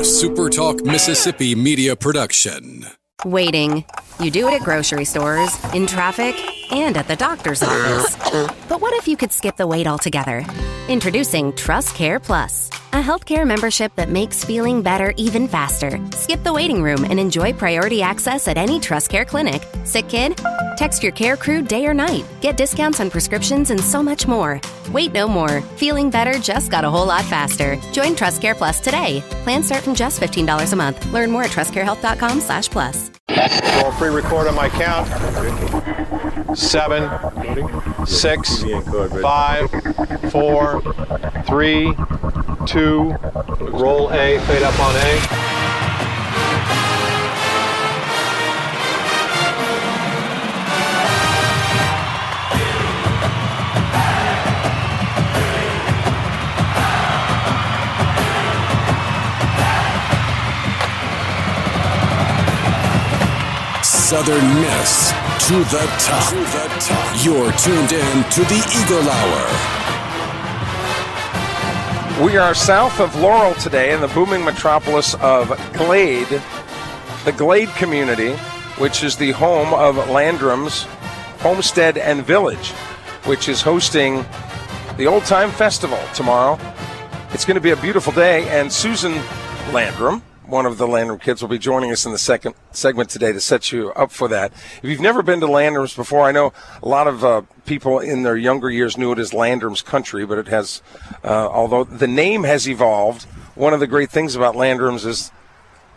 SuperTalk Mississippi media production. Waiting. You do it at grocery stores, in traffic, and at the doctor's office. But what if you could skip the wait altogether? Introducing Trust Care Plus, a healthcare membership that makes feeling better even faster. Skip the waiting room and enjoy priority access at any Trust Care clinic. Sick kid? Text your care crew day or night. Get discounts on prescriptions and so much more. Wait no more. Feeling better just got a whole lot faster. Join Trust Care Plus today. Plans start from just $15 a month. Learn more at trustcarehealth.com/plus. Roll pre-record on my count. 7, 6, 5, 4, 3, 2. Roll A, fade up on A. Southern Miss to the top. You're tuned in to the Eagle Hour. We are south of Laurel today in the booming metropolis of Glade, the Glade community, which is the home of Landrum's Homestead and Village, which is hosting the Old Time Festival tomorrow. It's going to be a beautiful day, and Susan Landrum, one of the Landrum kids, will be joining us in the second segment today to set you up for that. If you've never been to Landrum's before, I know a lot of people in their younger years knew it as Landrum's Country, but it has, although the name has evolved, one of the great things about Landrum's is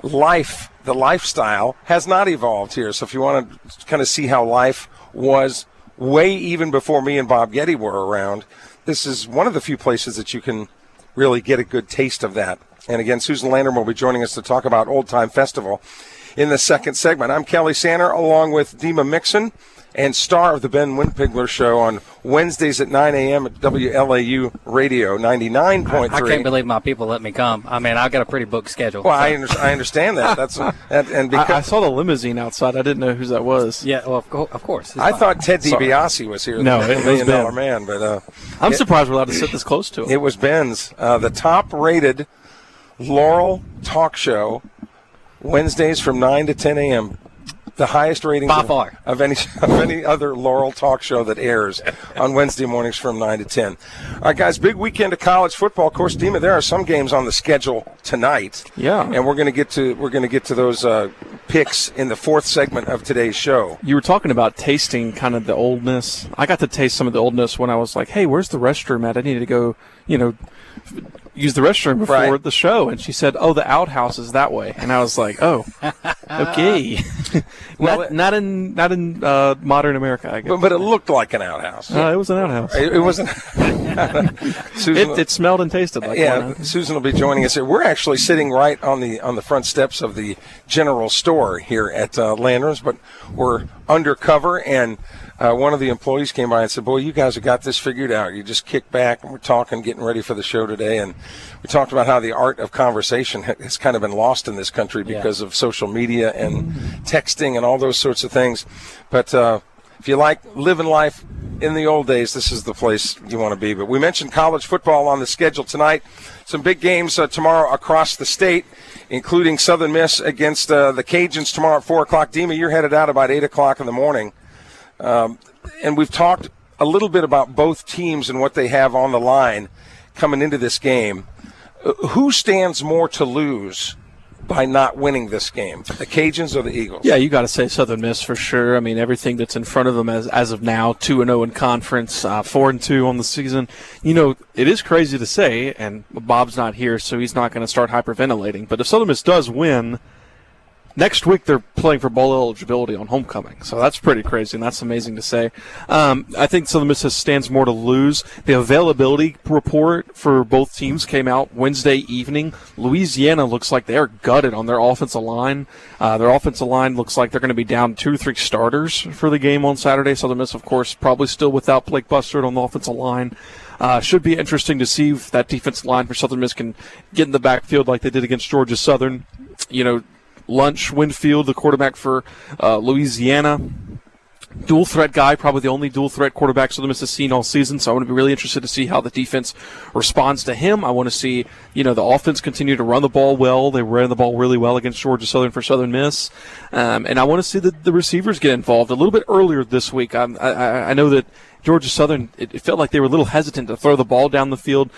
life, the lifestyle has not evolved here. So if you want to kind of see how life was way even before me and Bob Getty were around, this is one of the few places that you can really get a good taste of that. And again, Susan Landrum will be joining us to talk about Old Time Festival in the second segment. I'm Kelly Sanner, along with Dima Mixon, and star of the Ben Windpigler Show on Wednesdays at 9 a.m. at WLAU Radio 99.3. I can't believe my people let me come. I mean, I've got a pretty booked schedule. Well, I understand that. And because I saw the limousine outside. I didn't know whose that was. Yeah, well, of course. I thought Ted DiBiase was here. No, the it $1 was million Ben. man. But I'm surprised we're allowed to sit this close to him. It was Ben's. The top-rated Laurel talk show, Wednesdays from 9 to 10 a.m. The highest rating by far of any other Laurel talk show that airs on Wednesday mornings from 9 to 10. All right, guys, big weekend of college football. Of course, Dima, there are some games on the schedule tonight. Yeah, and we're going to get to those picks in the fourth segment of today's show. You were talking about tasting kind of the oldness. I got to taste some of the oldness when I was like, "Hey, where's the restroom at? I need to go, use the restroom before the show." And she said, "Oh, the outhouse is that way." And I was like, "Oh, okay." Well, not in modern America, I guess. But it looked like an outhouse. It was an outhouse. It wasn't. Susan, it smelled and tasted like one. Susan will be joining us here. We're actually sitting right on the front steps of the general store here at Landrum's, but we're undercover, and one of the employees came by and said, "Boy, you guys have got this figured out. You just kick back," and we're talking, getting ready for the show today, and we talked about how the art of conversation has kind of been lost in this country because of social media and texting and all those sorts of things. But if you like living life in the old days, this is the place you want to be. But we mentioned college football on the schedule tonight. Some big games tomorrow across the state, including Southern Miss against the Cajuns tomorrow at 4 o'clock. Dima, you're headed out about 8 o'clock in the morning. And we've talked a little bit about both teams and what they have on the line coming into this game. Who stands more to lose by not winning this game, the Cajuns or the Eagles? Yeah, you got to say Southern Miss for sure. I mean, everything that's in front of them as of now, 2-0 in conference, 4-2 on the season. It is crazy to say, and Bob's not here, so he's not going to start hyperventilating. But if Southern Miss does win, next week they're playing for bowl eligibility on homecoming, so that's pretty crazy, and that's amazing to say. I think Southern Miss stands more to lose. The availability report for both teams came out Wednesday evening. Louisiana looks like they're gutted on their offensive line. Their offensive line looks like they're going to be down 2 or 3 starters for the game on Saturday. Southern Miss, of course, probably still without Blake Bustard on the offensive line. Should be interesting to see if that defensive line for Southern Miss can get in the backfield like they did against Georgia Southern. Lunch, Winfield, the quarterback for Louisiana, dual threat guy, probably the only dual threat quarterback Southern Miss has seen all season. So I want to be really interested to see how the defense responds to him. I want to see, the offense continue to run the ball well. They ran the ball really well against Georgia Southern for Southern Miss. And I want to see the receivers get involved a little bit earlier this week. I know that Georgia Southern, it felt like they were a little hesitant to throw the ball down the field.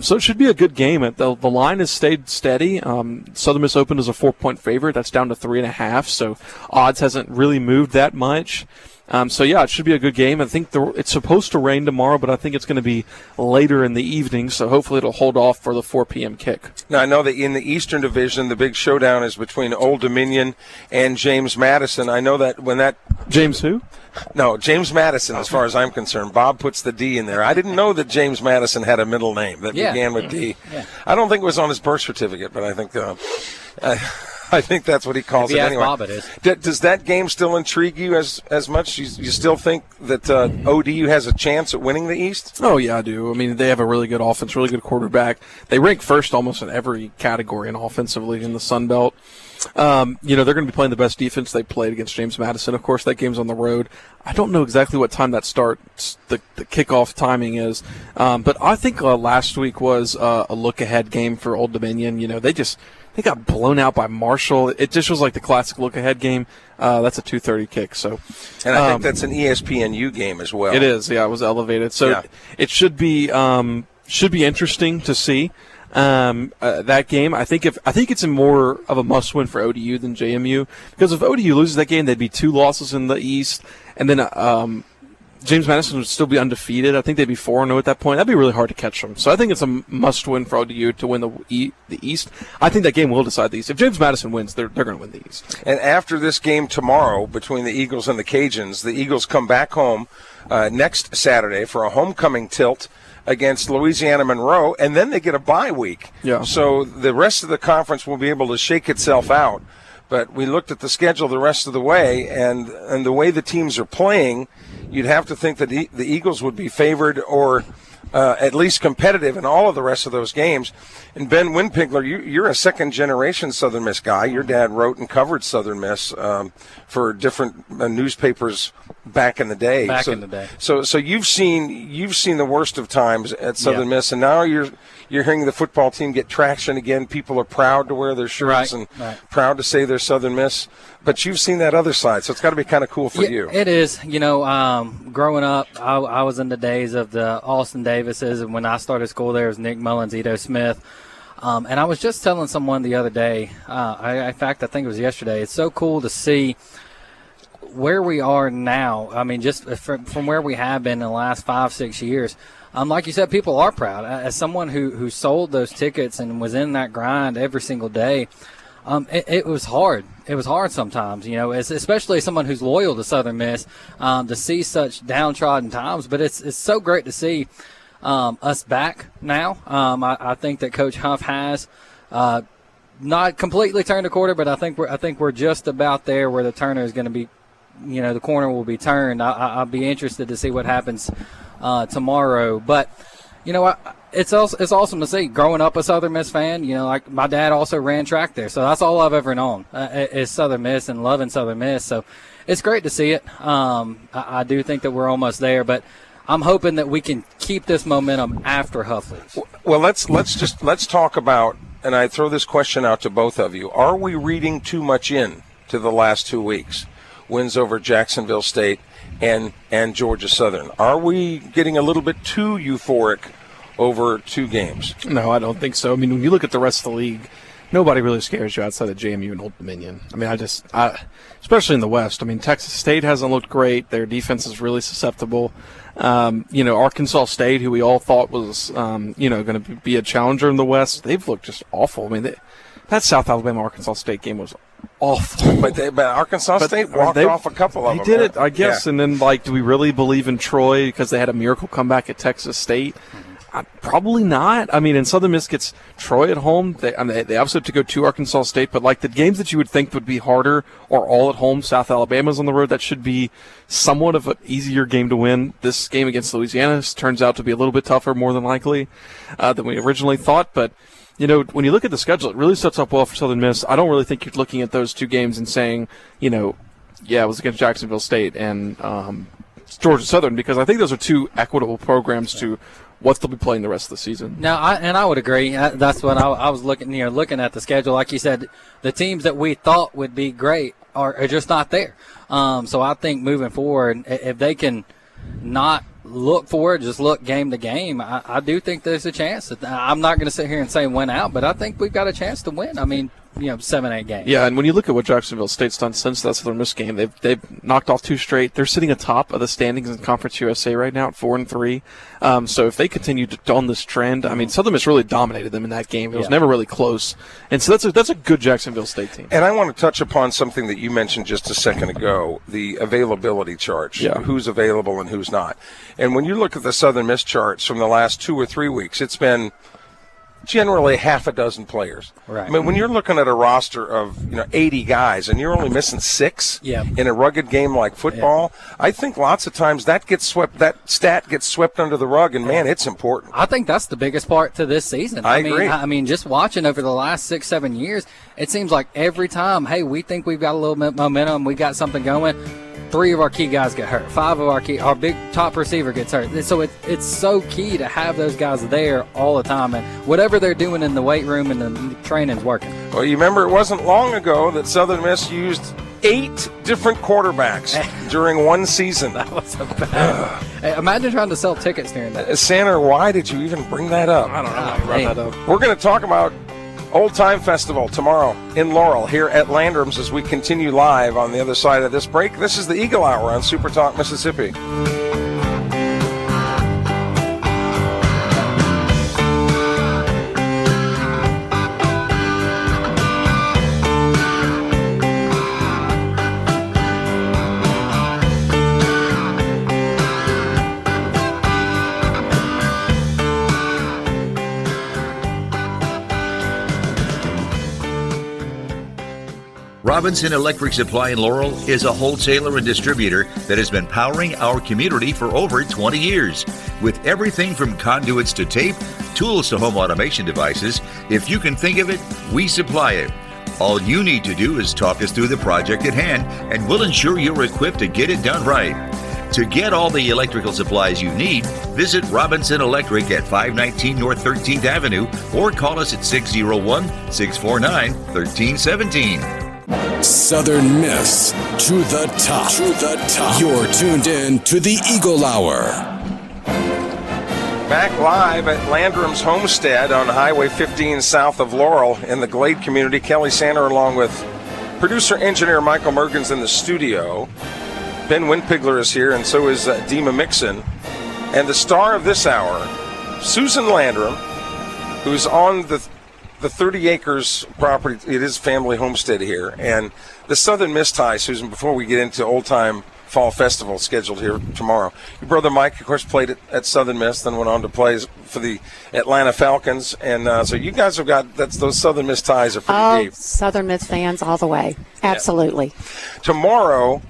So it should be a good game. The line has stayed steady. Southern Miss opened as a 4-point favorite. That's down to 3.5. So odds hasn't really moved that much. It should be a good game. I think it's supposed to rain tomorrow, but I think it's going to be later in the evening, so hopefully it'll hold off for the 4 p.m. kick. Now, I know that in the Eastern Division, the big showdown is between Old Dominion and James Madison. I know that when that... James who? No, James Madison, as far as I'm concerned. Bob puts the D in there. I didn't know that James Madison had a middle name that began with D. Yeah. I don't think it was on his birth certificate, but I think... I think that's what he calls it anyway. Bob, it is. Does that game still intrigue you as much? You still think that ODU has a chance at winning the East? Oh, yeah, I do. I mean, they have a really good offense, really good quarterback. They rank first almost in every category in offensively in the Sun Belt. They're going to be playing the best defense they played against James Madison. Of course, that game's on the road. I don't know exactly what time that starts, the kickoff timing is. But I think last week was a look-ahead game for Old Dominion. They got blown out by Marshall. It just was like the classic look-ahead game. That's a 2:30 kick. So, and I think that's an ESPNU game as well. It is. Yeah, it was elevated. So it should be interesting to see that game. I think it's more of a must-win for ODU than JMU, because if ODU loses that game, they'd be 2 losses in the East, and then James Madison would still be undefeated. I think they'd be 4-0 at that point. That'd be really hard to catch them. So I think it's a must-win for ODU to win the East. I think that game will decide the East. If James Madison wins, they're going to win the East. And after this game tomorrow between the Eagles and the Cajuns, the Eagles come back home next Saturday for a homecoming tilt against Louisiana Monroe, and then they get a bye week. Yeah. So the rest of the conference will be able to shake itself out. But we looked at the schedule the rest of the way, and the way the teams are playing, you'd have to think that the Eagles would be favored or at least competitive in all of the rest of those games. And Ben Winpigler, you're a second-generation Southern Miss guy. Your dad wrote and covered Southern Miss for different newspapers back in the day. So you've seen the worst of times at Southern Miss, and now you're hearing the football team get traction again. People are proud to wear their shirts and proud to say they're Southern Miss. But you've seen that other side, so it's got to be kind of cool for you. It is. Growing up, I was in the days of the Austin Davises, and when I started school there was Nick Mullins, Ito Smith. And I was just telling someone the other day, in fact, I think it was yesterday, it's so cool to see where we are now. I mean, just from where we have been in the last 5-6 years. Like you said, people are proud. As someone who sold those tickets and was in that grind every single day, it was hard. It was hard sometimes, especially someone who's loyal to Southern Miss, to see such downtrodden times. But it's so great to see us back now. I think that Coach Huff has not completely turned a quarter, but I think we're just about there where the turner is going to be. The corner will be turned. I'll be interested to see what happens tomorrow. But it's awesome to see. Growing up a Southern Miss fan, like my dad also ran track there, so that's all I've ever known is Southern Miss and loving Southern Miss. So it's great to see it. I do think that we're almost there, but I'm hoping that we can keep this momentum after Huff leaves. Well, let's talk about, and I throw this question out to both of you: are we reading too much in to the last 2 weeks? Wins over Jacksonville State and Georgia Southern. Are we getting a little bit too euphoric over 2 games? No, I don't think so. I mean, when you look at the rest of the league, nobody really scares you outside of JMU and Old Dominion. I mean, especially in the West. I mean, Texas State hasn't looked great. Their defense is really susceptible. Arkansas State, who we all thought was, going to be a challenger in the West, they've looked just awful. I mean, that South Alabama-Arkansas State game was awful. But Arkansas State walked off a couple of them. They did it, I guess. Yeah. And then, do we really believe in Troy because they had a miracle comeback at Texas State? Probably not. I mean, and Southern Miss gets Troy at home. They obviously have to go to Arkansas State, but the games that you would think would be harder are all at home. South Alabama's on the road. That should be somewhat of an easier game to win. This game against Louisiana turns out to be a little bit tougher, more than likely, than we originally thought. But when you look at the schedule, it really sets up well for Southern Miss. I don't really think you're looking at those 2 games and saying, Yeah, it was against Jacksonville State and Georgia Southern, because I think those are two equitable programs to what they'll be playing the rest of the season. No, I would agree. That's what I was looking at the schedule. Like you said, the teams that we thought would be great are just not there. So I think moving forward, if they can not look forward, just look game to game, I do think there's a chance. I'm not going to sit here and say win out, but I think we've got a chance to win. I mean, 7-8 games. Yeah, and when you look at what Jacksonville State's done since that Southern Miss game, they've knocked off 2 straight. They're sitting atop of the standings in Conference USA right now at 4-3. So if they continue on this trend, I mean, Southern Miss really dominated them in that game. It was never really close, and so that's a good Jacksonville State team. And I want to touch upon something that you mentioned just a second ago: the availability charts. Yeah. Who's available and who's not. And when you look at the Southern Miss charts from the last 2 or 3 weeks, it's been generally half a dozen players. Right. I mean, when you're looking at a roster of 80 guys and you're only missing 6 in a rugged game like football, I think lots of times that stat gets swept under the rug, and man, it's important. I think that's the biggest part to this season. I agree. I mean, just watching over the last 6-7 years, it seems like every time, hey, we think we've got a little bit momentum, we got something going, 3 of our key guys get hurt. 5 of our big top receiver gets hurt. So it's so key to have those guys there all the time, and whatever they're doing in the weight room and the training's working. Well, you remember it wasn't long ago that Southern Miss used 8 different quarterbacks during one season. That was a bad. Hey, imagine trying to sell tickets during that. Santa, why did you even bring that up? I don't know why you brought that up. We're going to talk about Old Time Festival tomorrow in Laurel here at Landrum's as we continue live on the other side of this break. This is the Eagle Hour on SuperTalk Mississippi. Robinson Electric Supply in Laurel is a wholesaler and distributor that has been powering our community for over 20 years. With everything from conduits to tape, tools to home automation devices, if you can think of it, we supply it. All you need to do is talk us through the project at hand, and we'll ensure you're equipped to get it done right. To get all the electrical supplies you need, visit Robinson Electric at 519 North 13th Avenue or call us at 601-649-1317. Southern Miss to the top. You're tuned in to the Eagle Hour. Back live at Landrum's Homestead on Highway 15 south of Laurel in the Glade community. Kelly Sander along with producer-engineer Michael Mergens in the studio. Ben Windpigler is here, and so is Dima Mixon. And the star of this hour, Susan Landrum, who's on the 30 acres property. It is family homestead here. And the Southern Miss tie, Susan, before we get into Old Time Fall Festival scheduled here tomorrow. Your brother Mike, of course, played at Southern Miss, then went on to play for the Atlanta Falcons. And so you guys have got, those Southern Miss ties are pretty deep. Southern Miss fans all the way. Absolutely. Yeah. Tomorrow,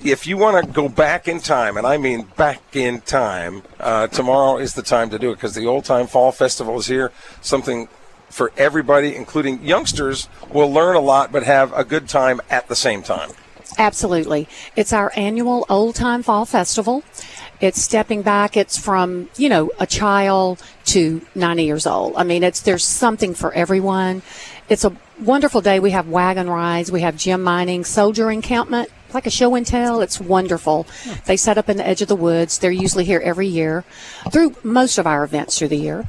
if you want to go back in time, and I mean back in time, tomorrow is the time to do it because the Old Time Fall Festival is here. Something for everybody, including youngsters, will learn a lot but have a good time at the same time. Absolutely. It's our annual Old Time Fall Festival. It's stepping back. It's from, a child to 90 years old. I mean, there's something for everyone. It's a wonderful day. We have wagon rides. We have gem mining, soldier encampment, like a show and tell. It's wonderful. They set up in the edge of the woods. They're usually here every year through most of our events through the year.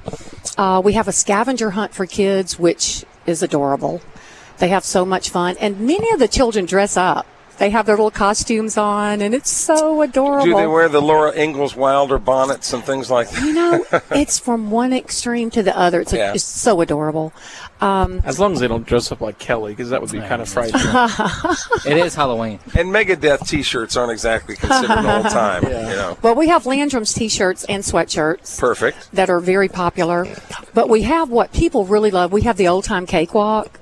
We have a scavenger hunt for kids, which is adorable. They have so much fun. And many of the children dress up. They have their little costumes on, and it's so adorable. Do they wear the Laura Ingalls Wilder bonnets and things like that? It's from one extreme to the other. It's so adorable. As long as they don't dress up like Kelly, because that would be kind of frightening. It is Halloween. And Megadeth T-shirts aren't exactly considered old time. Well, we have Landrum's T-shirts and sweatshirts. Perfect. That are very popular. But we have what people really love. We have the old time cakewalk.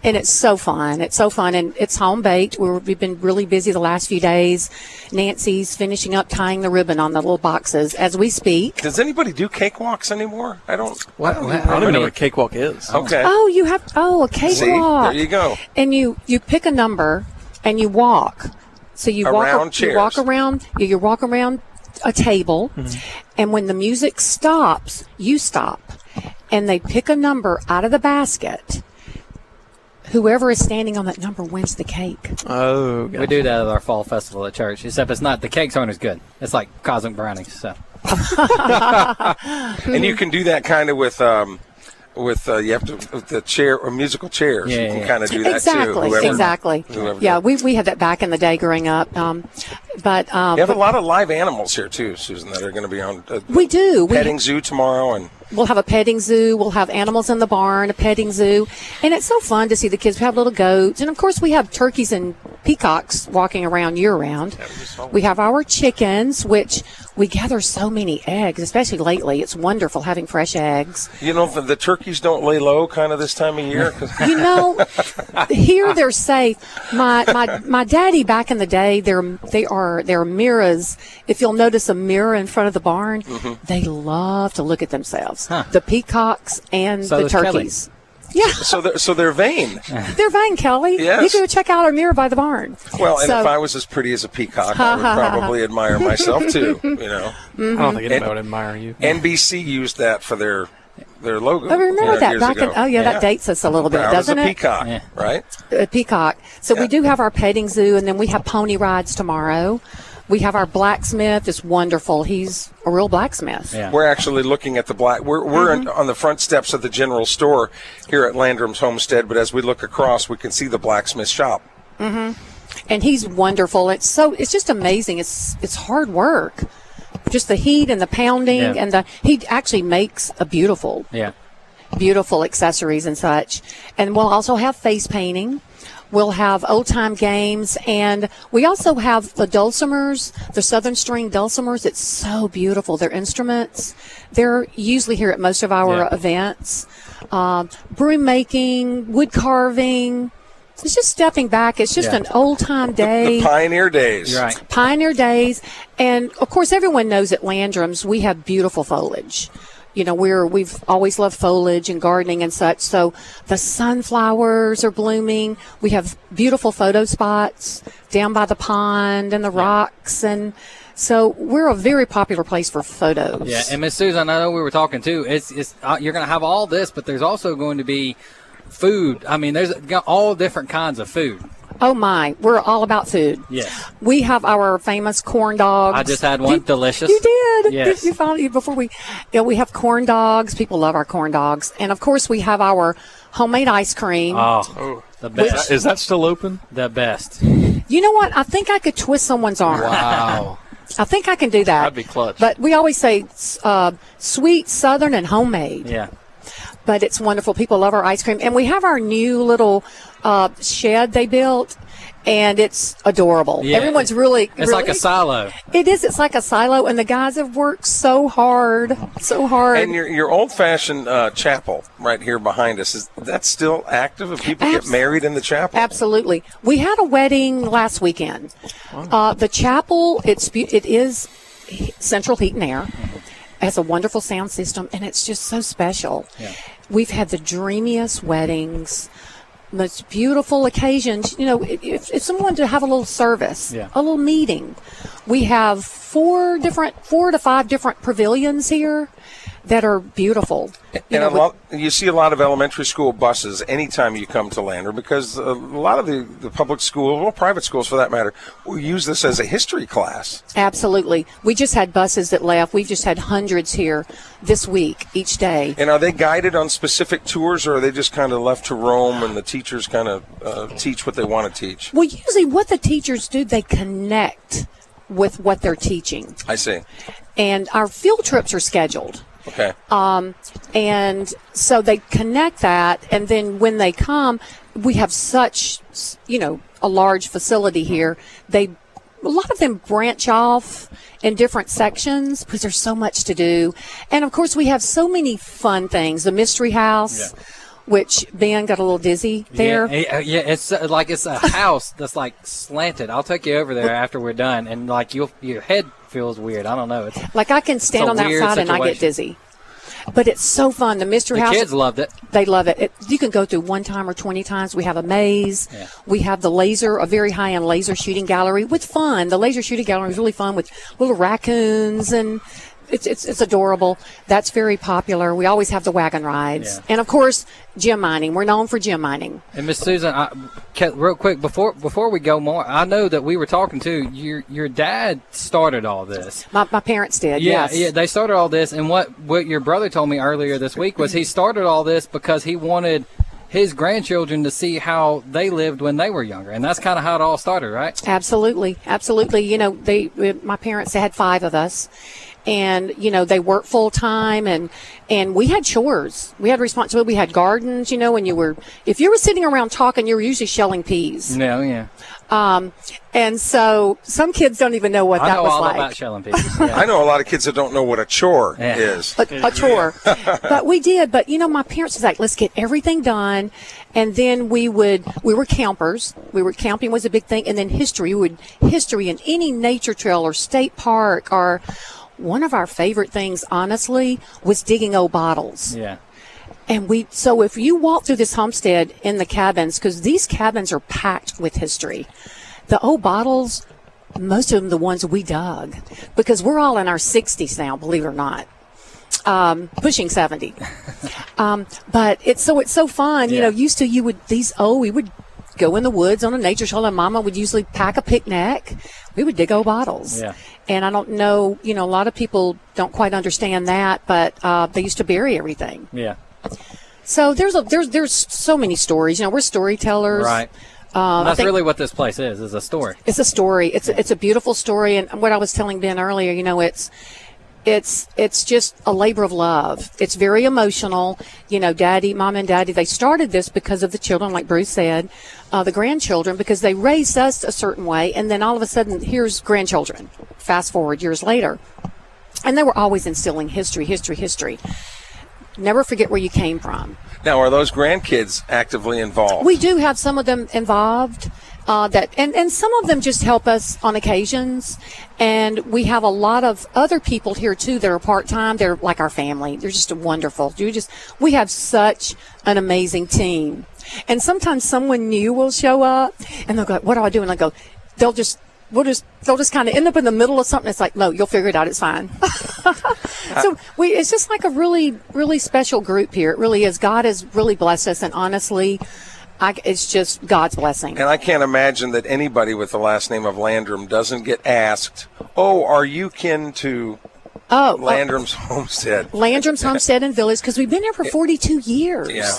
And it's so fun. It's so fun. And it's home baked. We've been really busy the last few days. Nancy's finishing up tying the ribbon on the little boxes as we speak. Does anybody do cakewalks anymore? I don't even know what a cakewalk is. Okay. Oh, a cakewalk. See, there you go. And you pick a number and you walk So you chairs. walk around a table, and when the music stops, you stop, and they pick a number out of the basket. Whoever is standing on that number wins the cake. Oh, gotcha. We do that at our fall festival at church, except it's not, the cakes aren't as good. It's like cosmic brownies. So, and you can do that kind of with you have to with the chair or musical chairs. Yeah, you can yeah. kind of do that too. Exactly. Yeah, we had that back in the day growing up. But you have a lot of live animals here too, Susan, that are going to be on. We do. Petting zoo tomorrow, and we'll have a petting zoo. We'll have animals in the barn, a petting zoo. And it's so fun to see the kids. We have little goats. And, of course, we have turkeys and peacocks walking around year-round. We have our chickens, which we gather so many eggs, especially lately. It's wonderful having fresh eggs. You know, the turkeys don't lay low kind of this time of year. You know, here they're safe. My daddy back in the day, they're mirrors. If you'll notice a mirror in front of the barn, they love to look at themselves. The peacocks and the turkeys. Yeah. So they're vain. They're vain, Kelly. Yes. You can go check out our mirror by the barn. Well, and if I was as pretty as a peacock, I would probably admire myself too. You know. I don't think anybody would admire you. NBC used that for their logo. I remember that years back ago. that dates us a little bit, doesn't it? Peacock, right? A peacock. So we do have our petting zoo, and then we have pony rides tomorrow. We have our blacksmith. It's wonderful. He's a real blacksmith. Yeah. We're actually looking at the We're on the front steps of the general store here at Landrum's Homestead, but as we look across, we can see the blacksmith shop. And he's wonderful. It's just amazing. It's hard work. Just the heat and the pounding, and he actually makes a beautiful accessories and such. And we'll also have face painting. We'll have old-time games, and we also have the dulcimers, the southern string dulcimers. It's so beautiful. They're instruments. They're usually here at most of our events. Broom making, wood carving. It's just stepping back. It's just an old-time day. The pioneer days. You're right. Pioneer days. And, of course, everyone knows at Landrum's we have beautiful foliage. You know, we've always loved foliage and gardening and such. So the sunflowers are blooming. We have beautiful photo spots down by the pond and the rocks. And so we're a very popular place for photos. Yeah, and Miss Susan, I know we were talking too. It's you're going to have all this, but there's also going to be food. I mean, there's all different kinds of food. Oh, my. We're all about food. Yes. We have our famous corn dogs. I just had one. Delicious. You did. Yes. You found it before we have corn dogs. People love our corn dogs. And, of course, we have our homemade ice cream. Oh, the best. Is that still open? The best. You know what? I think I could twist someone's arm. Wow. I think I can do that. That'd be clutch. But we always say sweet, southern, and homemade. Yeah. But it's wonderful. People love our ice cream. And we have our new little shed they built, and it's adorable. Yeah. Everyone's really It's like a silo. It is. It's like a silo, and the guys have worked so hard. And your old-fashioned chapel right here behind us, is that still active? If people get married in the chapel? Absolutely. We had a wedding last weekend. The chapel, it is central heat and air. It has a wonderful sound system, and it's just so special. Yeah. We've had the dreamiest weddings, most beautiful occasions. You know, if someone wanted to have a little service, a little meeting, we have 4 to 5 different pavilions here that are beautiful. You see a lot of elementary school buses anytime you come to Landrum, because a lot of the public school, or private schools for that matter, will use this as a history class. Absolutely. We just had buses that left. We've just had hundreds here this week, each day. And are they guided on specific tours, or are they just kind of left to roam and the teachers kind of teach what they want to teach? Well, usually what the teachers do, they connect with what they're teaching. I see. And our field trips are scheduled. Okay. And so they connect that, and then when they come, we have such, a large facility here. A lot of them branch off in different sections because there's so much to do. And, of course, we have so many fun things. The Mystery House, which Ben got a little dizzy there. Yeah, it's like it's a house that's like slanted. I'll take you over there after we're done, and like your head feels weird. I don't know. Like I can stand on that side and I get dizzy. But it's so fun. The Mystery House. The kids loved it. They love it. You can go through one time or 20 times. We have a maze. Yeah. We have the a very high-end laser shooting gallery with fun. The laser shooting gallery is really fun with little raccoons, and it's adorable. That's very popular. We always have the wagon rides. Yeah. And, of course, gem mining. We're known for gem mining. And Miss Susan, real quick, before we go more, I know that we were talking to your dad started all this. My parents did, Yeah, yes. yeah, they started all this, and what your brother told me earlier this week was he started all this because he wanted his grandchildren to see how they lived when they were younger, and that's kind of how it all started, right? Absolutely. You know, my parents, they had 5 of us. And, you know, they worked full time, and we had chores. We had responsibility. We had gardens, you know, and if you were sitting around talking, you were usually shelling peas. Yeah. And so some kids don't even know what that was like. I know all about shelling peas. Yeah. I know a lot of kids that don't know what a chore is. A chore. But we did. But, you know, my parents was like, let's get everything done. And then we were campers. Camping was a big thing. And then history in any nature trail or state park, or one of our favorite things, honestly, was digging old bottles. Yeah. And so if you walk through this homestead in the cabins, because these cabins are packed with history, the old bottles, most of them the ones we dug, because we're all in our 60s now, believe it or not, pushing 70. But it's so fun. Yeah. You know, we would go in the woods on a nature trail, and Mama would usually pack a picnic. We would dig old bottles. Yeah. And I don't know, you know, a lot of people don't quite understand that, but they used to bury everything. Yeah. So there's so many stories. You know, we're storytellers. Right. That's really what this place is a story. It's a story. It's a beautiful story. And what I was telling Ben earlier, you know, it's just a labor of love. It's very emotional. You know, Mom and Daddy, they started this because of the children, like Bruce said, the grandchildren, because they raised us a certain way. And then all of a sudden, here's grandchildren. Fast forward years later. And they were always instilling history. Never forget where you came from. Now, are those grandkids actively involved? We do have some of them involved. And some of them just help us on occasions. And we have a lot of other people here, too, that are part-time. They're like our family. They're just wonderful. We have such an amazing team. And sometimes someone new will show up, and they'll go, what do I do? And I go, they'll just kind of end up in the middle of something. It's like, no, you'll figure it out. It's fine. So it's just like a really, really special group here. It really is. God has really blessed us. And honestly, it's just God's blessing. And I can't imagine that anybody with the last name of Landrum doesn't get asked, are you kin to Landrum's Homestead? Landrum's Homestead and Village, because we've been here for 42 years. Yeah.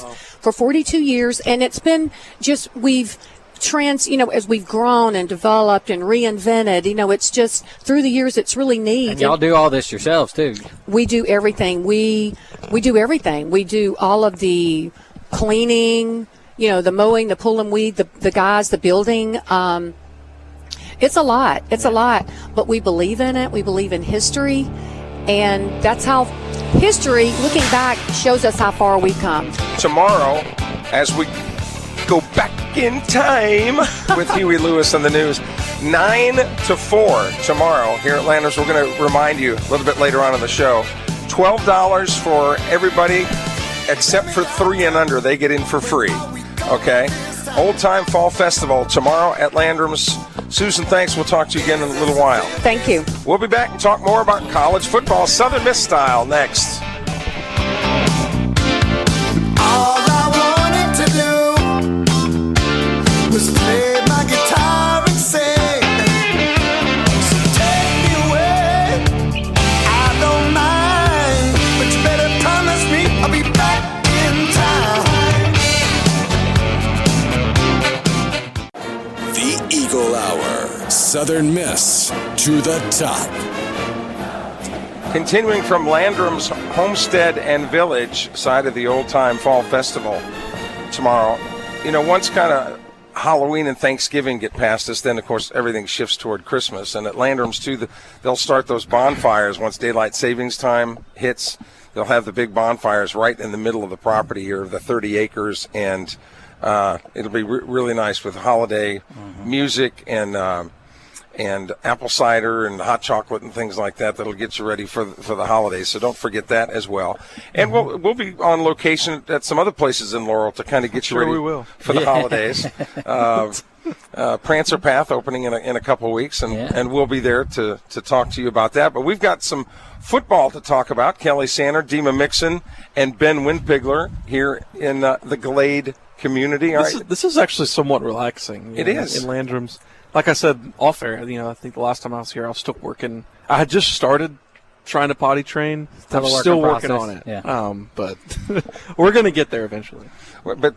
For 42 years. And it's been just, as we've grown and developed and reinvented, you know, it's just through the years, it's really neat. And y'all do all this yourselves too. We do everything. We do everything. We do all of the cleaning, you know, the mowing, the pulling weed, the guys, the building. It's a lot. It's a lot. But we believe in it. We believe in history. And that's how history, looking back, shows us how far we've come. Tomorrow, as we go back in time with Huey Lewis and the news, 9 to 4 tomorrow here at Landers. We're going to remind you a little bit later on in the show, $12 for everybody except for 3 and under. They get in for free. Okay? Old Time Fall Festival tomorrow at Landrum's. Susan, thanks. We'll talk to you again in a little while. Thank you. We'll be back and talk more about college football, Southern Miss style, next. All I wanted to do was play my guitar and sing. So take me away, I don't mind, but you better promise me I'll be back in time. The Eagle Hour, Southern Miss to the top. Continuing from Landrum's Homestead and Village side of the Old Time Fall Festival tomorrow. You know, once kind of Halloween and Thanksgiving get past us, then, of course, everything shifts toward Christmas. And at Landrum's, too, they'll start those bonfires once daylight savings time hits. They'll have the big bonfires right in the middle of the property here, the 30 acres, and it'll be really nice with holiday music and and apple cider and hot chocolate and things like that that'll get you ready for the holidays. So don't forget that as well. And we'll be on location at some other places in Laurel to kind of get you ready for the holidays. Prancer Path opening in a couple of weeks, and we'll be there to talk to you about that. But we've got some football to talk about. Kelly Sander, Dima Mixon, and Ben Windpigler here in the Glade community. This is actually somewhat relaxing. It is. In Landrum's. Like I said off air, I think the last time I was here, I was still working. I had just started trying to potty train. I'm still working on it. Yeah. But we're going to get there eventually. But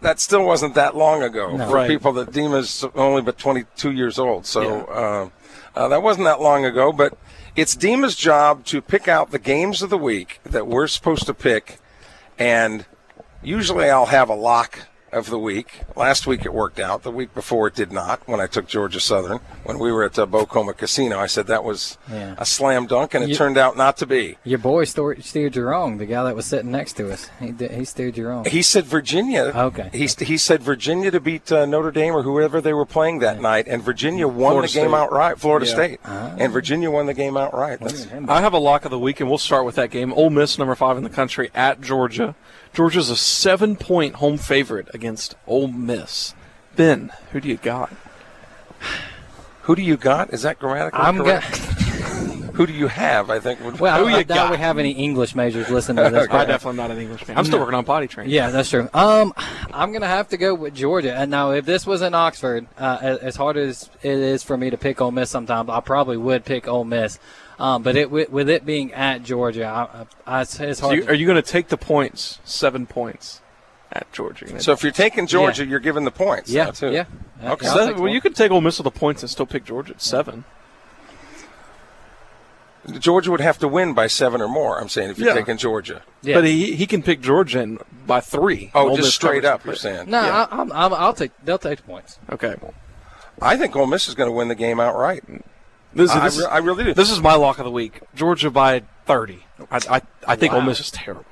that still wasn't that long ago for people that Dima's only but 22 years old. So that wasn't that long ago. But it's Dima's job to pick out the games of the week that we're supposed to pick. And usually I'll have a lock of the week. Last week it worked out. The week before it did not when I took Georgia Southern. When we were at Bocoma Casino, I said that was a slam dunk, and it turned out not to be. Your boy steered you wrong. The guy that was sitting next to us, he steered you wrong. He said Virginia. Okay. He said Virginia to beat Notre Dame or whoever they were playing that night, and Virginia won the game outright. Florida State. And Virginia won the game outright. I have a lock of the week, and we'll start with that game. Ole Miss, number 5 in the country, at Georgia. Georgia's a 7-point home favorite against Ole Miss. Ben, who do you got? Who do you got? Is that grammatically correct? Who do you have, I think? Well, who I doubt we have any English majors listening to this. I'm definitely not an English man. I'm still working on potty training. Yeah, that's true. I'm going to have to go with Georgia. And now, if this was in Oxford, as hard as it is for me to pick Ole Miss sometimes, I probably would pick Ole Miss. But with it being at Georgia, it's hard. Are you going to take the points, 7 points at Georgia? So if you're taking Georgia, you're giving the points. Yeah, now, too. yeah. Okay. You could take Ole Miss with the points and still pick Georgia at 7. Georgia would have to win by 7 or more, I'm saying, if you're taking Georgia. Yeah. But he can pick Georgia by 3. Oh, just straight up, you're saying. No, they'll take the points. Okay. I think Ole Miss is going to win the game outright. I really do. This is my lock of the week. Georgia by 30. I think Ole Miss is terrible.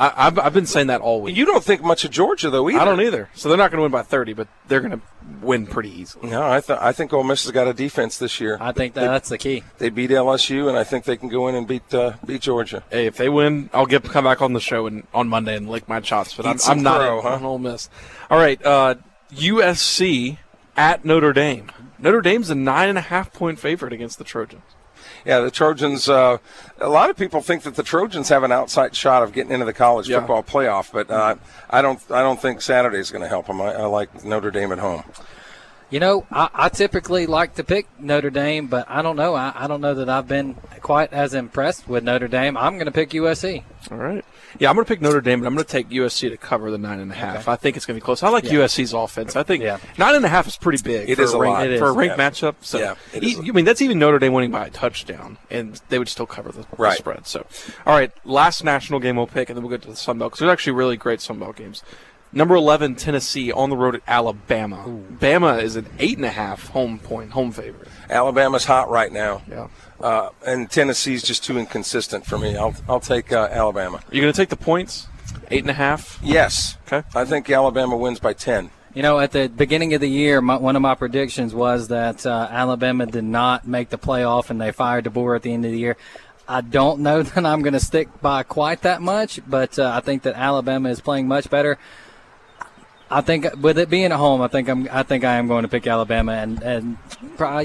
I've been saying that all week. You don't think much of Georgia, though, either. I don't either. So they're not going to win by 30, but they're going to win pretty easily. No, I think Ole Miss has got a defense this year. I think that's the key. They beat LSU, and I think they can go in and beat Georgia. Hey, if they win, I'll come back on the show on Monday and lick my chops. But I'm not on Ole Miss. All right, USC at Notre Dame. Notre Dame's a 9.5-point favorite against the Trojans. Yeah, the Trojans. A lot of people think that the Trojans have an outside shot of getting into the college football playoff, but I don't think Saturday's going to help them. I like Notre Dame at home. I typically like to pick Notre Dame, but I don't know. I don't know that I've been quite as impressed with Notre Dame. I'm going to pick USC. All right. Yeah, I'm going to pick Notre Dame, but I'm going to take USC to cover the 9.5. Okay. I think it's going to be close. I like USC's offense. I think 9.5 is pretty big. It is a lot. For a ranked matchup. So, that's even Notre Dame winning by a touchdown, and they would still cover the spread. So, all right, last national game we'll pick, and then we'll get to the Sun Belt, because there's actually really great Sun Belt games. Number 11, Tennessee, on the road at Alabama. Ooh. Bama is an 8.5 home favorite. Alabama's hot right now. Yeah. And Tennessee's just too inconsistent for me. I'll take Alabama. Are you going to take the points? 8.5? Yes. Okay. I think Alabama wins by 10. At the beginning of the year, one of my predictions was that Alabama did not make the playoff, and they fired DeBoer at the end of the year. I don't know that I'm going to stick by quite that much, but I think that Alabama is playing much better. I think with it being at home, I think I am going to pick Alabama, and I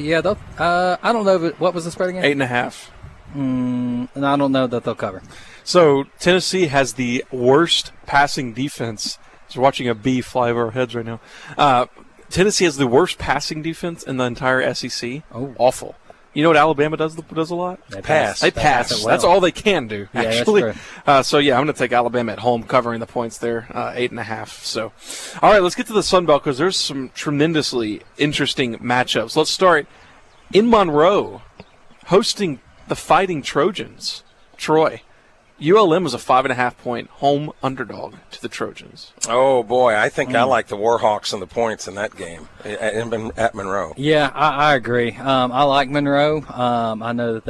don't know what was the spread again? 8.5. And I don't know that they'll cover. So Tennessee has the worst passing defense. We're watching a bee fly over our heads right now. Tennessee has the worst passing defense in the entire SEC. Oh, awful. You know what Alabama does a lot? They pass. They pass. Well. That's all they can do, actually. That's true. I'm going to take Alabama at home, covering the points there, 8.5. So, all right, let's get to the Sun Belt, because there's some tremendously interesting matchups. Let's start in Monroe, hosting the Fighting Trojans, Troy. ULM is a 5.5-point home underdog to the Trojans. Oh, boy. I think I like the Warhawks and the points in that game at Monroe. Yeah, I agree. I like Monroe. I know that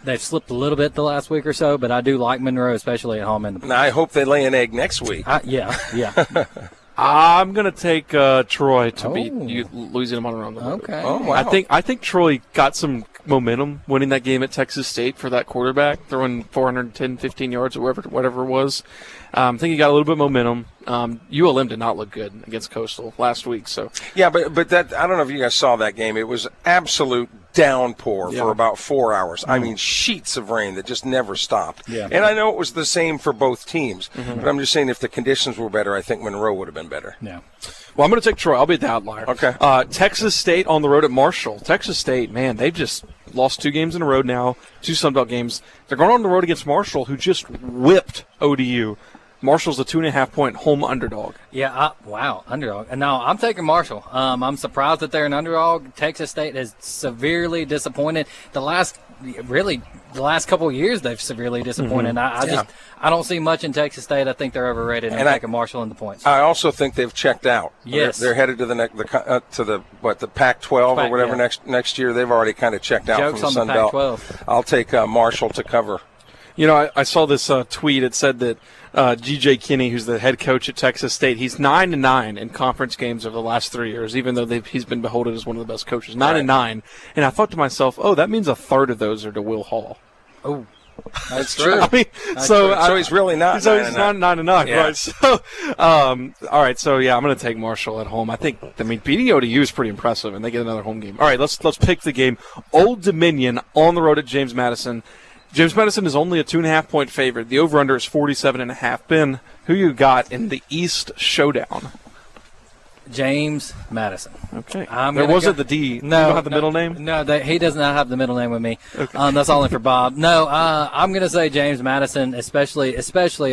they've slipped a little bit the last week or so, but I do like Monroe, especially at home. Now, I hope they lay an egg next week. Yeah. I'm going to take Troy to beat Louisiana Monroe on the road. Okay. Oh, wow. I think Troy got some momentum winning that game at Texas State for that quarterback, throwing 410, 15 yards or whatever it was. I think he got a little bit of momentum. ULM did not look good against Coastal last week. So Yeah, but that, I don't know if you guys saw that game. It was absolute downpour for about 4 hours. I mean, sheets of rain that just never stopped. Yeah. And I know it was the same for both teams, but I'm just saying if the conditions were better, I think Monroe would have been better. Yeah. Well, I'm going to take Troy. I'll be the outlier. Okay. Texas State on the road at Marshall. Texas State, man, they've just lost 2 games in a row now, 2 Sun Belt games. They're going on the road against Marshall, who just whipped ODU. Marshall's a 2.5-point home underdog. Yeah, wow, underdog. And no, I'm taking Marshall. I'm surprised that they're an underdog. Texas State has severely disappointed. The last couple of years, they've severely disappointed. I don't see much in Texas State. I think they're overrated. And I'm taking Marshall in the points. I also think they've checked out. Yes, they're headed to the Pac-12 or whatever next year. They've already kind of checked out from the Sun Belt. Pac-12. I'll take Marshall to cover. You know, I saw this tweet. It said that G.J. Kinney, who's the head coach at Texas State, he's 9-9 in conference games over the last 3 years, even though he's been beholden as one of the best coaches. 9-9. And I thought to myself, that means a third of those are to Will Hall. Oh, that's true. I mean, so he's really not. So he's not 9-9, yeah. right? So, all right. So yeah, I'm going to take Marshall at home. I mean, beating ODU is pretty impressive, and they get another home game. All right, let's pick the game. Old Dominion on the road at James Madison. James Madison is only a 2.5-point favorite. The over/under is 47.5. Ben, who you got in the East Showdown? James Madison. Okay. There wasn't the D. No, you don't have the middle name? No, he does not have the middle name with me. Okay. That's only for Bob. No, I'm going to say James Madison, especially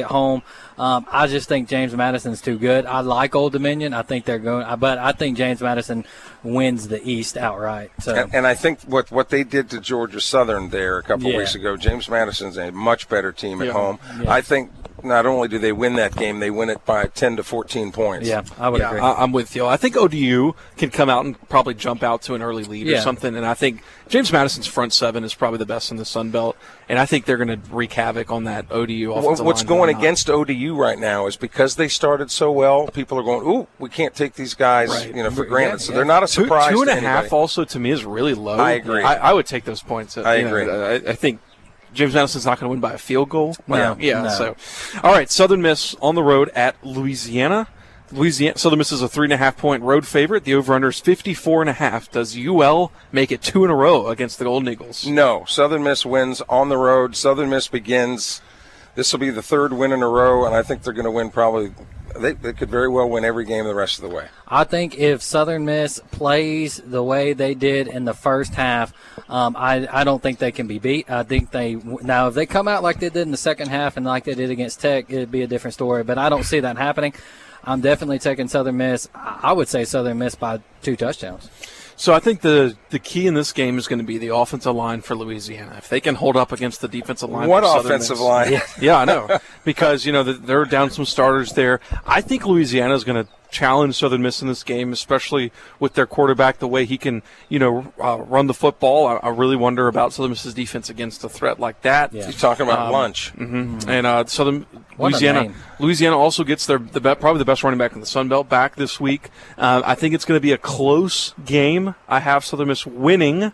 at home. I just think James Madison's too good. I like Old Dominion. I think they're going, but I think James Madison wins the East outright. So, and I think what they did to Georgia Southern there a couple of weeks ago, James Madison's a much better team at home. Yeah. I think not only do they win that game, they win it by 10 to 14 points. Yeah, I would agree. I'm with you. I think ODU can come out and probably jump out to an early lead or something, and I think James Madison's front seven is probably the best in the Sun Belt, and I think they're going to wreak havoc on that ODU offensive line. What's going against ODU right now is because they started so well, people are going, ooh, we can't take these guys for granted. So they're not a surprise. 2.5 also to me is really low. I agree. I would take those points. I agree. I think James Madison's not going to win by a field goal. No. So, all right, Southern Miss on the road at Louisiana. Southern Miss is a 3.5-point road favorite. The over/under is 54.5. Does UL make it 2 in a row against the Golden Eagles? No. Southern Miss wins on the road. Southern Miss begins. This will be the 3rd win in a row, and I think they're going to win probably. They could very well win every game the rest of the way. I think if Southern Miss plays the way they did in the first half, I don't think they can be beat. I think now if they come out like they did in the second half and like they did against Tech, it'd be a different story. But I don't see that happening. I'm definitely taking Southern Miss. I would say Southern Miss by 2 touchdowns. So I think the key in this game is going to be the offensive line for Louisiana. If they can hold up against the defensive line, what for Southern offensive Miss, line? Yeah, I know, because they're down some starters there. I think Louisiana is going to challenge Southern Miss in this game, especially with their quarterback, the way he can run the football. I really wonder about Southern Miss's defense against a threat like that. Yeah. He's talking about lunch. Mm-hmm. And Louisiana also gets probably the best running back in the Sun Belt back this week. I think it's going to be a close game. I have Southern Miss winning.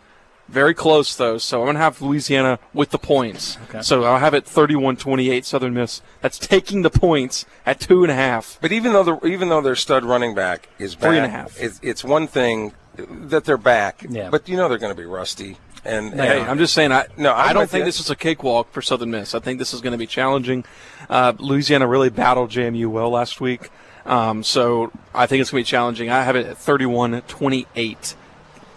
Very close, though, so I'm going to have Louisiana with the points. Okay. So I'll have it 31-28 Southern Miss. That's taking the points at 2.5. But even though their stud running back is back, 3.5. It's one thing that they're back, yeah. But they're going to be rusty. And hey, I'm just saying, I don't think this is a cakewalk for Southern Miss. I think this is going to be challenging. Louisiana really battled JMU well last week, so I think it's going to be challenging. I have it at 31-28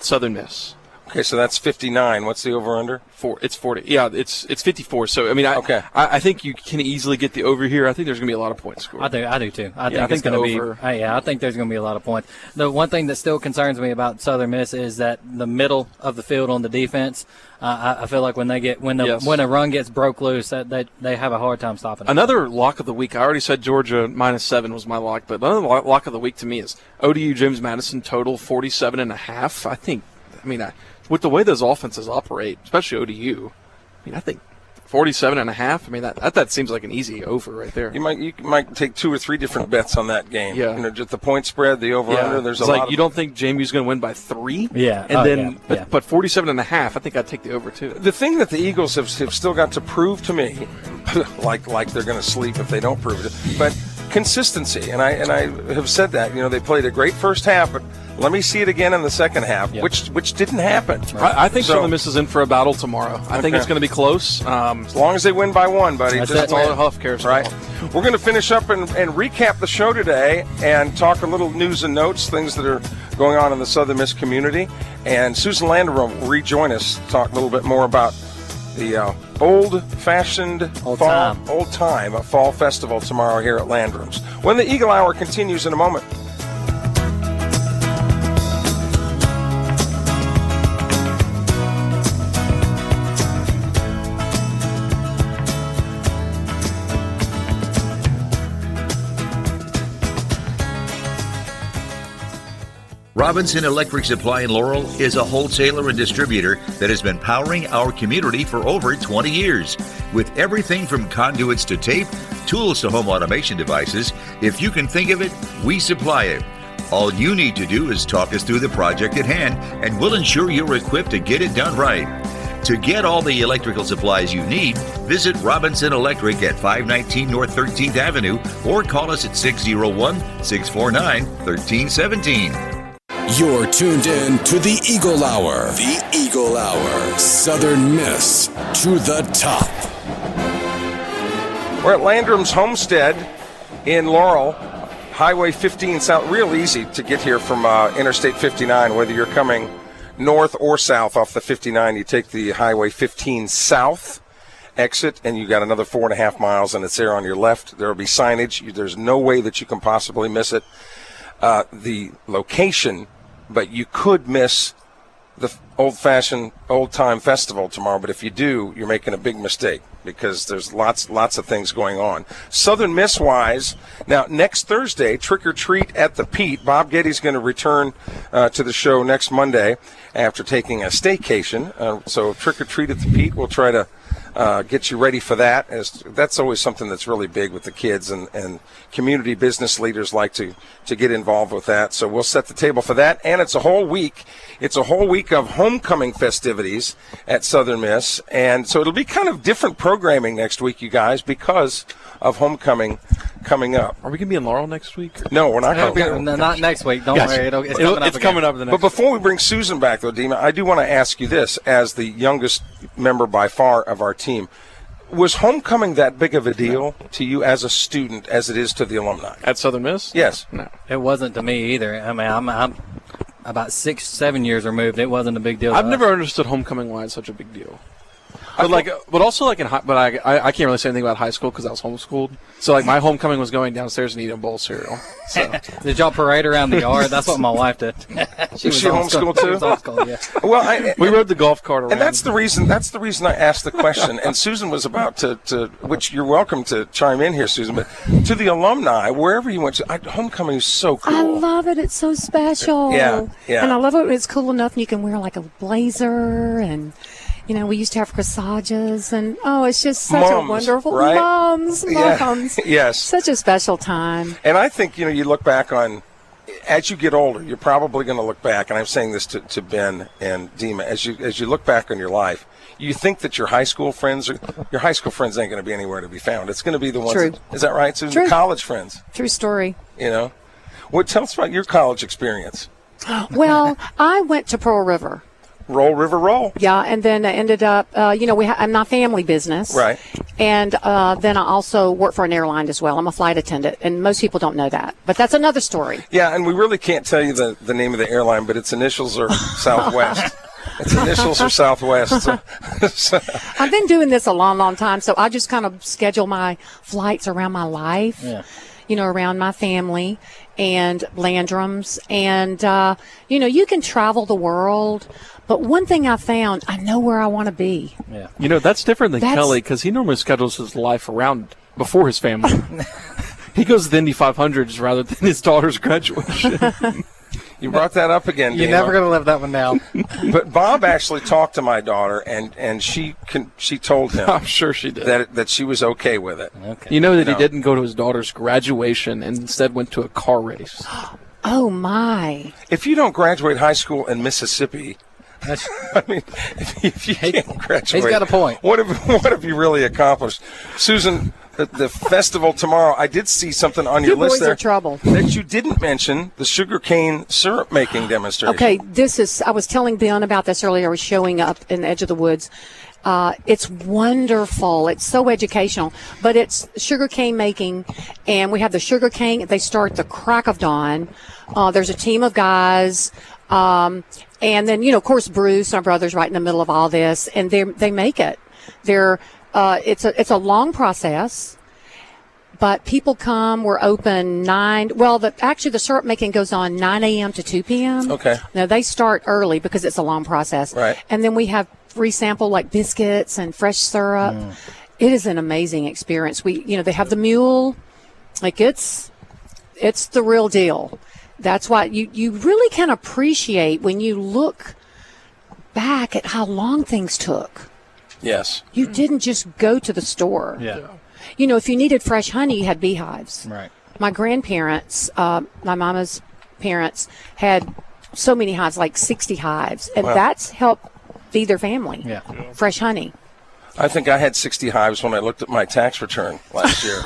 Southern Miss. Okay, so that's 59. What's the over/under? It's 40. Yeah, it's 54. So I mean, I think you can easily get the over here. I think there's going to be a lot of points scored. I do too. I think it's going to be. I think there's going to be a lot of points. The one thing that still concerns me about Southern Miss is that the middle of the field on the defense. I feel like when a run gets broke loose, that they have a hard time stopping it. Another lock of the week. I already said Georgia -7 was my lock, but another lock of the week to me is ODU James Madison total 47.5. I think. With the way those offenses operate, especially ODU, I think 47.5. I mean, that seems like an easy over right there. You might take 2 or 3 different bets on that game. Yeah. You know, just the point spread, the over/under. There's it's a like lot. You don't think JMU's going to win by 3? Yeah. And but 47.5. I think I'd take the over too. The thing that the Eagles have still got to prove to me, like they're going to sleep if they don't prove it, but consistency. And I have said that. You know, they played a great first half, but let me see it again in the second half, which didn't happen. I think Southern Miss is in for a battle tomorrow. I think it's going to be close. As long as they win by 1, buddy. That's all Huff cares about. Right. We're going to finish up and recap the show today and talk a little news and notes, things that are going on in the Southern Miss community. And Susan Landrum will rejoin us to talk a little bit more about the old-fashioned Old Time Fall Festival tomorrow here at Landrum's. When the Eagle Hour continues in a moment. Robinson Electric Supply in Laurel is a wholesaler and distributor that has been powering our community for over 20 years. With everything from conduits to tape, tools to home automation devices, if you can think of it, we supply it. All you need to do is talk us through the project at hand, and we'll ensure you're equipped to get it done right. To get all the electrical supplies you need, visit Robinson Electric at 519 North 13th Avenue or call us at 601-649-1317. You're tuned in to the Eagle Hour. The Eagle Hour. Southern Miss to the top. We're at Landrum's Homestead in Laurel, Highway 15 South. Real easy to get here from Interstate 59, whether you're coming north or south off the 59. You take the Highway 15 South exit, and you got another 4.5 miles, and it's there on your left. There will be signage. There's no way that you can possibly miss it. The location, but you could miss the old-fashioned old-time festival tomorrow. But if you do, you're making a big mistake because there's lots of things going on. Southern Miss-wise, now next Thursday, Trick or Treat at the Pete. Bob Getty's going to return to the show next Monday after taking a staycation. So Trick or Treat at the Pete, we'll try to get you ready for that. That's always something that's really big with the kids, and community business leaders like to get involved with that. So we'll set the table for that, and it's a whole week. It's a whole week of homecoming festivities at Southern Miss, and so it'll be kind of different programming next week, you guys, because of homecoming coming up. Are we going to be in Laurel next week? No, we're not going to be. No, not next week. Don't worry. It's coming up the next But before we bring Susan back, though, Dima, I do want to ask you this. As the youngest member by far of our team, was homecoming that big of a deal to you as a student as it is to the alumni? At Southern Miss? Yes. No. It wasn't to me either. I mean, I'm about 6-7 years removed. It wasn't a big deal. I've never understood homecoming why it's such a big deal. But also in high, but I can't really say anything about high school because I was homeschooled. So my homecoming was going downstairs and eating a bowl of cereal. So. Did y'all parade around the yard? That's what my wife did. She was homeschooled too. Homeschooled, yeah. Well, we rode the golf cart around. And that's the reason I asked the question. And Susan was about to, which you're welcome to chime in here, Susan. But to the alumni, wherever you went to, homecoming is so cool. I love it. It's so special. Yeah. And I love it when it's cool enough and you can wear like a blazer and. You know, we used to have corsages, and it's just such a wonderful right? Moms. Yes, such a special time. And I think you look back on, as you get older, you're probably going to look back, and I'm saying this to Ben and Dima, as you look back on your life, you think that your high school friends ain't going to be anywhere to be found. It's going to be the ones. True. Is that right, Susan? True. College friends. True story. Tell us about your college experience. Well, I went to Pearl River. Roll, River, roll. Yeah, and then I ended up, I'm my family business. Right. And then I also work for an airline as well. I'm a flight attendant, and most people don't know that. But that's another story. Yeah, and we really can't tell you the name of the airline, but its initials are Southwest. Its initials are Southwest. So. I've been doing this a long, long time, so I just kind of schedule my flights around my life. Yeah. Around my family and Landrum's. And, you can travel the world. But one thing I found, I know where I want to be. Yeah. That's different than Kelly because he normally schedules his life around before his family. He goes to the Indy 500s rather than his daughter's graduation. You brought that up again, You're Dima. never going to live that one down. But Bob actually talked to my daughter, and she told him. I'm sure she did. That she was okay with it. Okay. You know that he didn't go to his daughter's graduation and instead went to a car race. Oh, my. If you don't graduate high school in Mississippi, I mean, if you can't graduate, He's got a point. What have you really accomplished, Susan? The festival tomorrow. I did see something on your list boys there are trouble. that you didn't mention: the sugarcane syrup making demonstration. Okay, I was telling Ben about this earlier. I was showing up in the edge of the woods. It's wonderful. It's so educational. But it's sugarcane making, and we have the sugarcane. They start the crack of dawn. There's a team of guys. And then, of course, Bruce, our brother's right in the middle of all this, and they make it. It's a long process, but people come. We're open 9. Well, the syrup making goes on 9 a.m. to 2 p.m. Okay. Now, they start early because it's a long process. Right. And then we have free sample like biscuits and fresh syrup. It is an amazing experience. They have the mule. Like, it's the real deal. That's why you really can appreciate when you look back at how long things took. Yes. You didn't just go to the store. Yeah. If you needed fresh honey, you had beehives. Right. My grandparents, my mama's parents, had so many hives, like 60 hives, and that's helped feed their family. Yeah. Fresh honey. I think I had 60 hives when I looked at my tax return last year.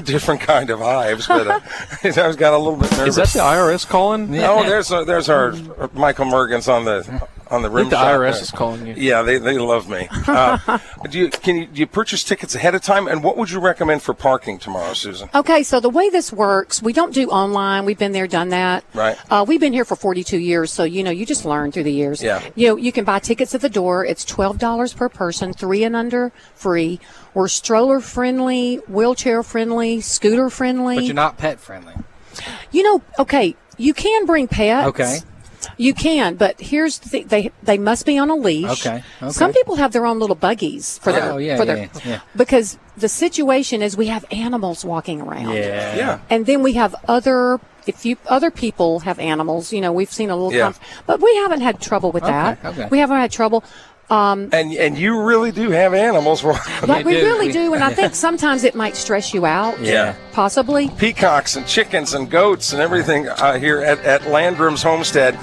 Different kind of hives, but I got a little bit nervous. Is that the IRS calling? No, there's our Michael Mergens on the rim. The shot IRS there. is calling you. Yeah, they love me. Do you purchase tickets ahead of time? And what would you recommend for parking tomorrow, Susan? Okay, so the way this works, we don't do online. We've been there, done that. Right. We've been here for 42 years, so you just learn through the years. Yeah. You can buy tickets at the door. It's $12 per person, 3 and under free. We're stroller friendly, wheelchair friendly, scooter friendly. But you're not pet friendly. Okay, you can bring pets. Okay. You can, but here's the thing: they must be on a leash. Okay. Some people have their own little buggies for their yeah. because the situation is we have animals walking around. Yeah. And then we have other people have animals. We've seen a little, Yeah. but we haven't had trouble with that. Okay. We haven't had trouble. And you really do have animals. But we really do, and I think sometimes it might stress you out. Yeah. Possibly. Peacocks and chickens and goats and everything here at Landrum's Homestead.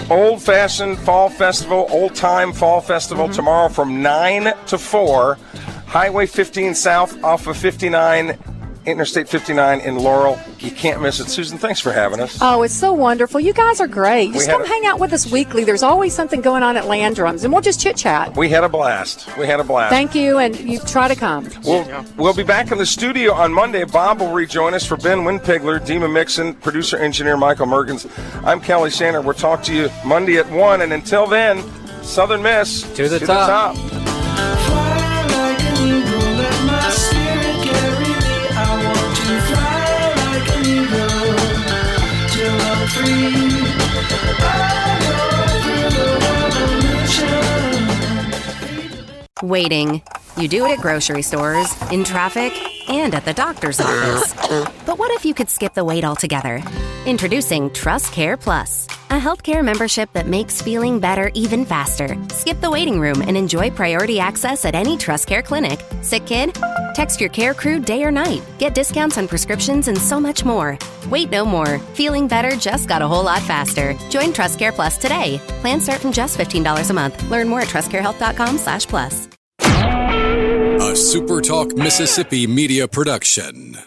Old-fashioned fall festival, old-time fall festival tomorrow from 9 to 4. Highway 15 south off of 59, Interstate 59 in Laurel. You can't miss it. Susan, thanks for having us. Oh, it's so wonderful. You guys are great. Just come hang out with us weekly. There's always something going on at Landrum's, and we'll just chit-chat. We had a blast. Thank you, and you try to come. We'll be back in the studio on Monday. Bob will rejoin us. For Ben Winpigler, Dima Mixon, producer-engineer Michael Mergens, I'm Kelly Sander. We'll talk to you Monday at 1, and until then, Southern Miss to the top. Fly like an eagle, let my spirit carry me. I want to fly like an eagle till I'm free. Waiting. You do it at grocery stores, in traffic, and at the doctor's office. But what if you could skip the wait altogether? Introducing Trust Care Plus, a healthcare membership that makes feeling better even faster. Skip the waiting room and enjoy priority access at any Trust Care clinic. Sick kid? Text your care crew day or night. Get discounts on prescriptions and so much more. Wait no more. Feeling better just got a whole lot faster. Join Trust Care Plus today. Plans start from just $15 a month. Learn more at trustcarehealth.com/plus. A SuperTalk Mississippi media production.